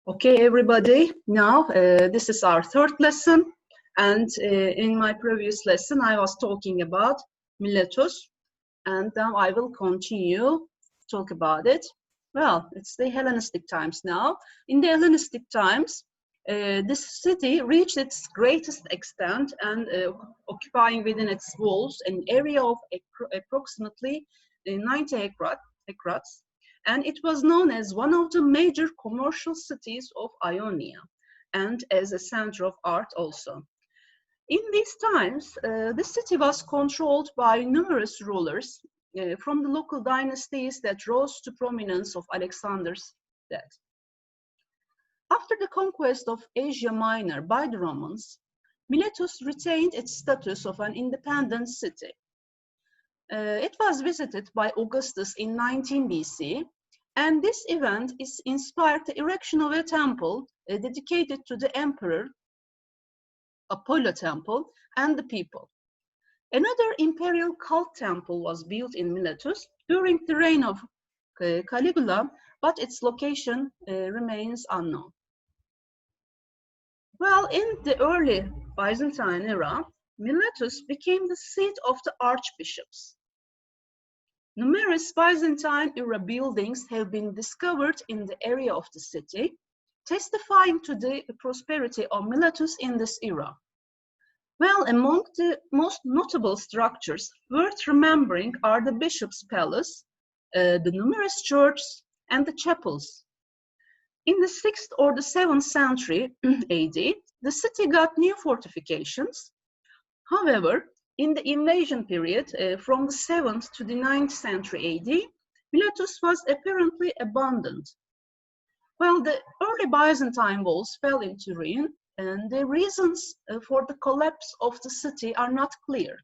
Okay, everybody, now this is our third lesson, and in my previous lesson I was talking about Miletus, and now I will continue to talk about it. Well, it's the Hellenistic times now. In the Hellenistic times, this city reached its greatest extent and occupying within its walls an area of approximately 90 acres, and it was known as one of the major commercial cities of Ionia and as a center of art also. In these times, the city was controlled by numerous rulers from the local dynasties that rose to prominence of Alexander's death. After the conquest of Asia Minor by the Romans, Miletus retained its status of an independent city. It was visited by Augustus in 19 BC, and this event inspired the erection of a temple dedicated to the emperor, Apollo temple, and the people. Another imperial cult temple was built in Miletus during the reign of Caligula, but its location remains unknown. Well, in the early Byzantine era, Miletus became the seat of the archbishops. Numerous Byzantine-era buildings have been discovered in the area of the city, testifying to the prosperity of Miletus in this era. Well, among the most notable structures worth remembering are the bishop's palace, the numerous churches, and the chapels. In the 6th or the 7th century AD, the city got new fortifications. However, in the invasion period from the 7th to the 9th century AD, Miletus was apparently abandoned. Well, the early Byzantine walls fell into ruin, and the reasons for the collapse of the city are not clear.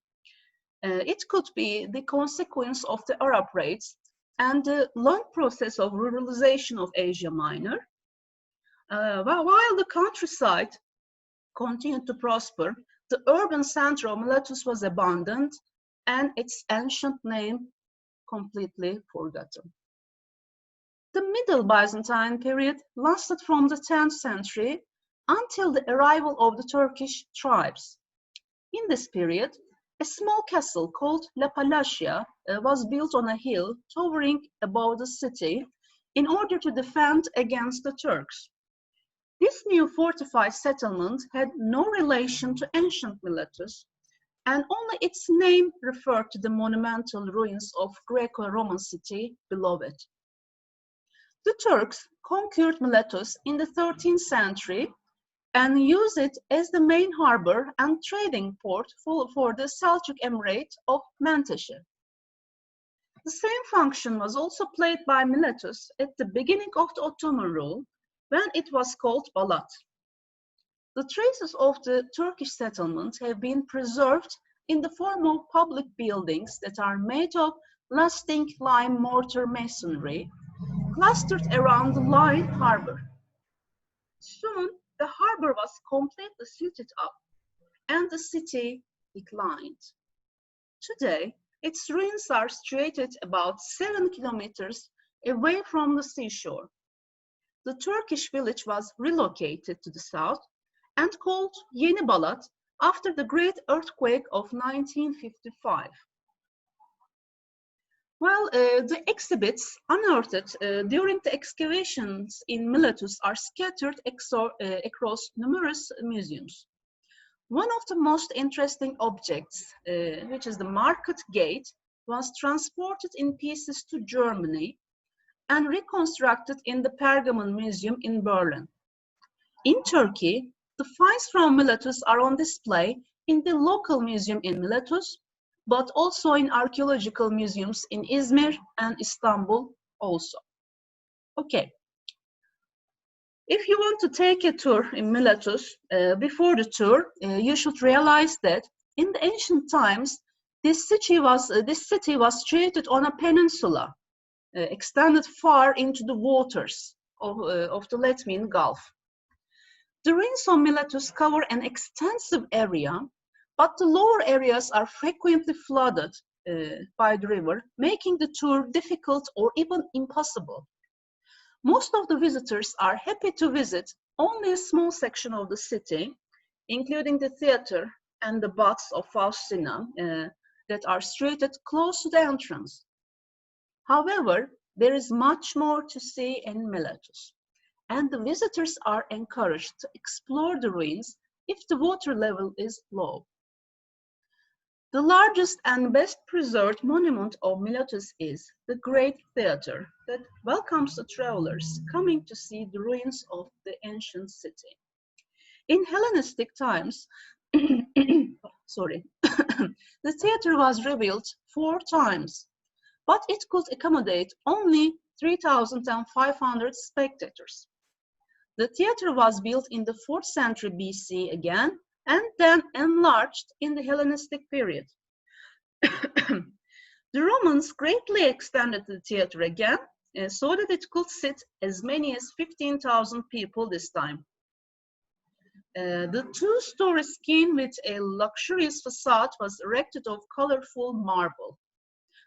It could be the consequence of the Arab raids and the long process of ruralization of Asia Minor. While the countryside continued to prosper, the urban center of Miletus was abandoned and its ancient name completely forgotten. The Middle Byzantine period lasted from the 10th century until the arrival of the Turkish tribes. In this period, a small castle called La Palatia was built on a hill towering above the city in order to defend against the Turks. This new fortified settlement had no relation to ancient Miletus, and only its name referred to the monumental ruins of Greco-Roman city below it. The Turks conquered Miletus in the 13th century and used it as the main harbor and trading port for the Seljuk Emirate of Menteşe. The same function was also played by Miletus at the beginning of the Ottoman rule, when it was called Balat. The traces of the Turkish settlement have been preserved in the form of public buildings that are made of lasting lime mortar masonry, clustered around the Line harbor. Soon, the harbor was completely silted up, and the city declined. Today, its ruins are situated about 7 kilometers away from the seashore. The Turkish village was relocated to the south and called Yeni Balat after the great earthquake of 1955. Well, the exhibits unearthed during the excavations in Miletus are scattered across numerous museums. One of the most interesting objects, which is the market gate, was transported in pieces to Germany and reconstructed in the Pergamon Museum in Berlin. In Turkey, the finds from Miletus are on display in the local museum in Miletus, but also in archaeological museums in Izmir and Istanbul also. Okay. If you want to take a tour in Miletus, before the tour, you should realize that in the ancient times, this city was situated on a peninsula, extended far into the waters of the Latvian Gulf. The ruins of Miletus cover an extensive area, but the lower areas are frequently flooded by the river, making the tour difficult or even impossible. Most of the visitors are happy to visit only a small section of the city, including the theater and the baths of Faustina that are situated close to the entrance. However, there is much more to see in Miletus, and the visitors are encouraged to explore the ruins if the water level is low. The largest and best preserved monument of Miletus is the Great Theatre that welcomes the travelers coming to see the ruins of the ancient city. In Hellenistic times, sorry, the theatre was rebuilt 4 times, but it could accommodate only 3,500 spectators. The theatre was built in the 4th century BC again, and then enlarged in the Hellenistic period. The Romans greatly extended the theatre again, so that it could sit as many as 15,000 people this time. The 2-story skin with a luxurious facade was erected of colorful marble.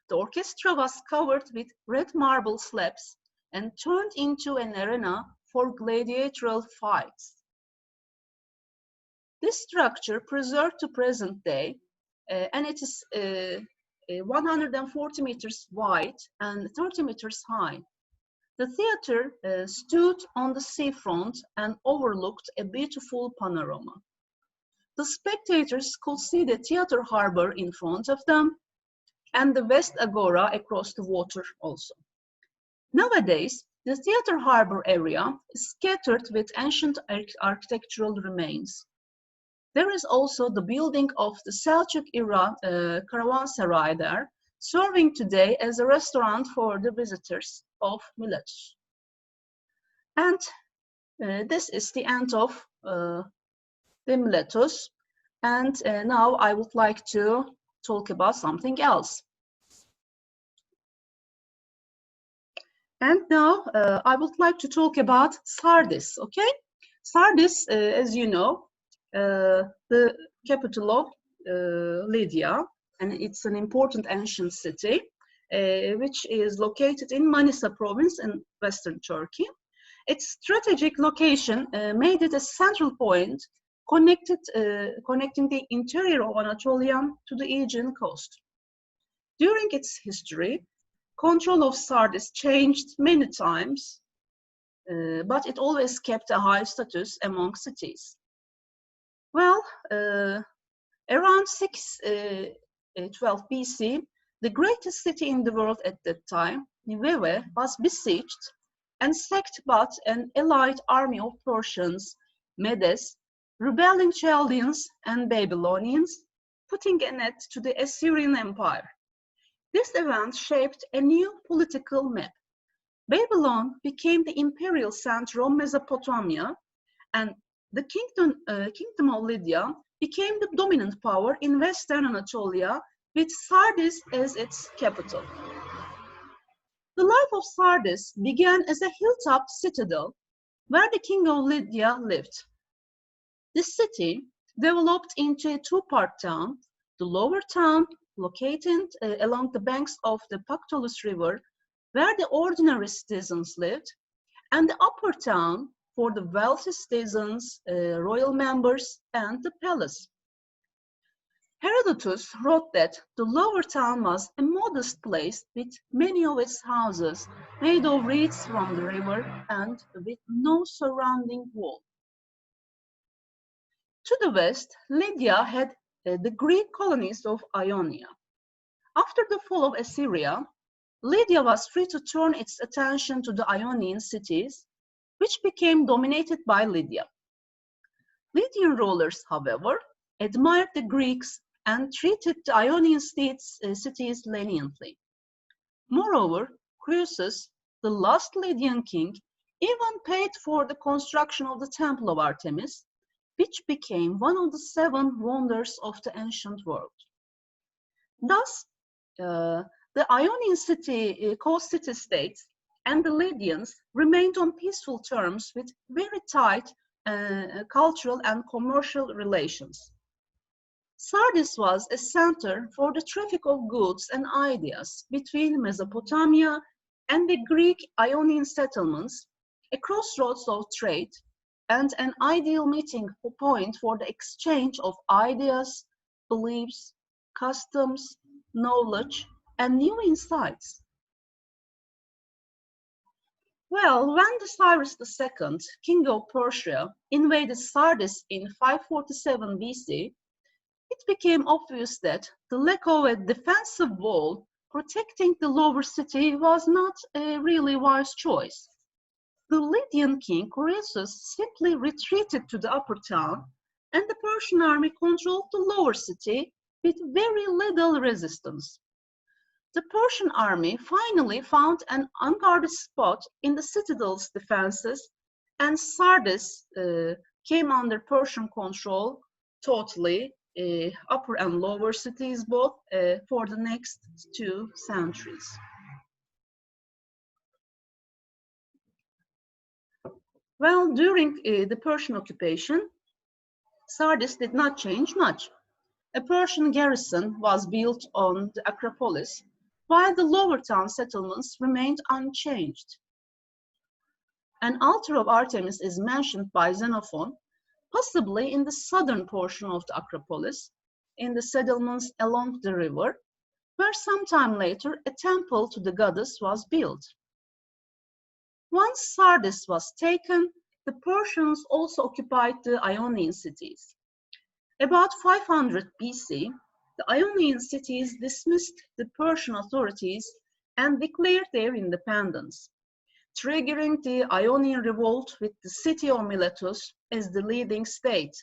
The orchestra was covered with red marble slabs and turned into an arena for gladiatorial fights. This structure preserved to present day, and it is 140 meters wide and 30 meters high. The theater stood on the seafront and overlooked a beautiful panorama. The spectators could see the theater harbor in front of them and the West Agora across the water also. Nowadays, the theater harbor area is scattered with ancient architectural remains. There is also the building of the Selçuk era caravanserai there, serving today as a restaurant for the visitors of Miletus. And this is the end of the Miletus. And now I would like to talk about something else. And now I would like to talk about Sardis, okay? Sardis, as you know, the capital of Lydia, and it's an important ancient city, which is located in Manisa province in western Turkey. Its strategic location made it a central point connecting the interior of Anatolia to the Aegean coast. During its history, control of Sardis changed many times, but it always kept a high status among cities. Well, around 612 BC, the greatest city in the world at that time, Nineveh, was besieged and sacked by an allied army of Persians, Medes, rebelling Chaldeans, and Babylonians, putting an end to the Assyrian Empire. This event shaped a new political map. Babylon became the imperial center of Mesopotamia, and the kingdom of Lydia became the dominant power in western Anatolia, with Sardis as its capital. The life of Sardis began as a hilltop citadel where the king of Lydia lived. This city developed into a two-part town, the lower town located along the banks of the Pactolus River, where the ordinary citizens lived, and the upper town for the wealthy citizens, royal members, and the palace. Herodotus wrote that the lower town was a modest place with many of its houses made of reeds from the river and with no surrounding wall. To the west, Lydia had the Greek colonies of Ionia. After the fall of Assyria, Lydia was free to turn its attention to the Ionian cities, which became dominated by Lydia. Lydian rulers, however, admired the Greeks and treated the Ionian cities leniently. Moreover, Croesus, the last Lydian king, even paid for the construction of the Temple of Artemis, which became one of the 7 wonders of the ancient world. Thus, the Ionian coast city-states and the Lydians remained on peaceful terms with very tight cultural and commercial relations. Sardis was a center for the traffic of goods and ideas between Mesopotamia and the Greek Ionian settlements, a crossroads of trade, and an ideal meeting point for the exchange of ideas, beliefs, customs, knowledge, and new insights. Well, when the Cyrus II, king of Persia, invaded Sardis in 547 BC, it became obvious that the lack of a defensive wall protecting the lower city was not a really wise choice. The Lydian king Croesus simply retreated to the upper town, and the Persian army controlled the lower city with very little resistance. The Persian army finally found an unguarded spot in the citadel's defenses, and Sardis came under Persian control totally, upper and lower cities both, for the next 2 centuries. Well, during the Persian occupation, Sardis did not change much. A Persian garrison was built on the Acropolis, while the lower town settlements remained unchanged. An altar of Artemis is mentioned by Xenophon, possibly in the southern portion of the Acropolis, in the settlements along the river, where sometime later a temple to the goddess was built. Once Sardis was taken, the Persians also occupied the Ionian cities. About 500 BC, the Ionian cities dismissed the Persian authorities and declared their independence, triggering the Ionian revolt with the city of Miletus as the leading state,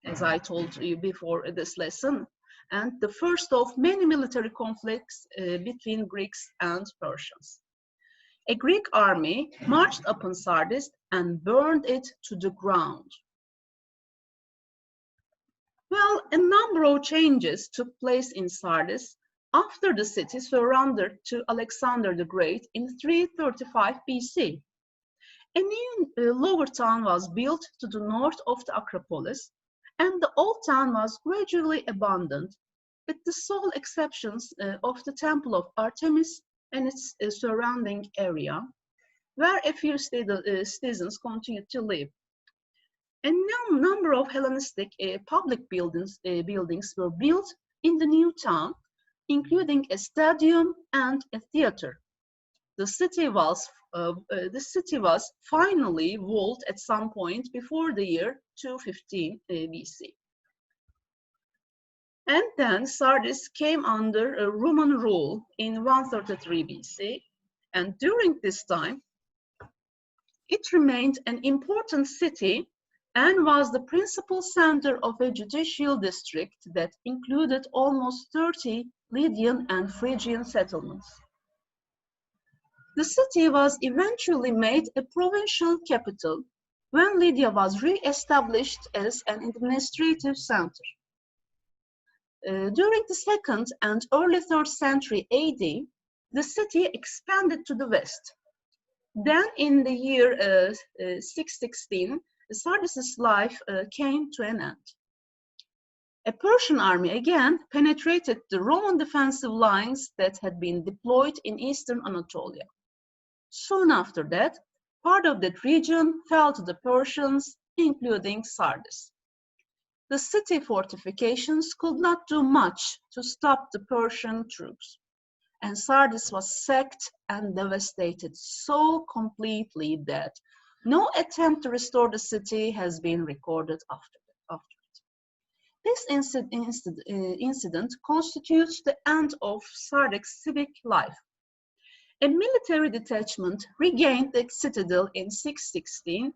as I told you before this lesson, and the first of many military conflicts between Greeks and Persians. A Greek army marched upon Sardis and burned it to the ground. Well, a number of changes took place in Sardis after the city surrendered to Alexander the Great in 335 BC. A new lower town was built to the north of the Acropolis, and the old town was gradually abandoned, with the sole exceptions of the Temple of Artemis and its surrounding area, where a few citizens continued to live. A number of Hellenistic public buildings were built in the new town, including a stadium and a theater. The city was finally walled at some point before the year 215 BC. And then Sardis came under Roman rule in 133 BC, and during this time, it remained an important city and was the principal center of a judicial district that included almost 30 Lydian and Phrygian settlements. The city was eventually made a provincial capital when Lydia was re-established as an administrative center. During the 2nd and early 3rd century AD, the city expanded to the west. Then in the year 616, Sardis' life came to an end. A Persian army again penetrated the Roman defensive lines that had been deployed in eastern Anatolia. Soon after that, part of that region fell to the Persians, including Sardis. The city fortifications could not do much to stop the Persian troops, and Sardis was sacked and devastated so completely that no attempt to restore the city has been recorded after it. This incident constitutes the end of Sardis' civic life. A military detachment regained the citadel in 616,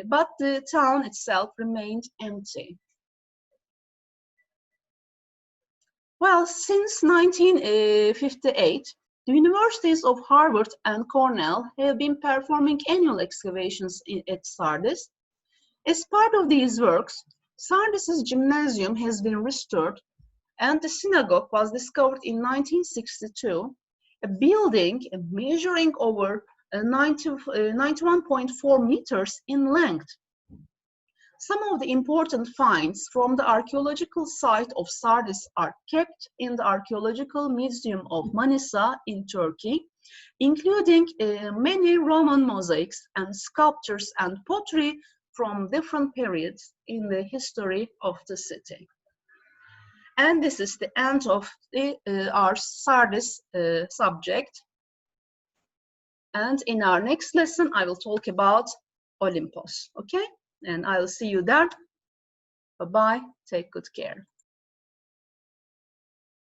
but the town itself remained empty. Well, since 1958, the universities of Harvard and Cornell have been performing annual excavations at Sardis. As part of these works, Sardis' gymnasium has been restored, and the synagogue was discovered in 1962, a building measuring over 91.4 meters in length. Some of the important finds from the archaeological site of Sardis are kept in the Archaeological Museum of Manisa in Turkey, including many Roman mosaics and sculptures and pottery from different periods in the history of the city. And this is the end of our Sardis subject. And in our next lesson, I will talk about Olympus, okay? And I will see you there. Bye-bye. Take good care.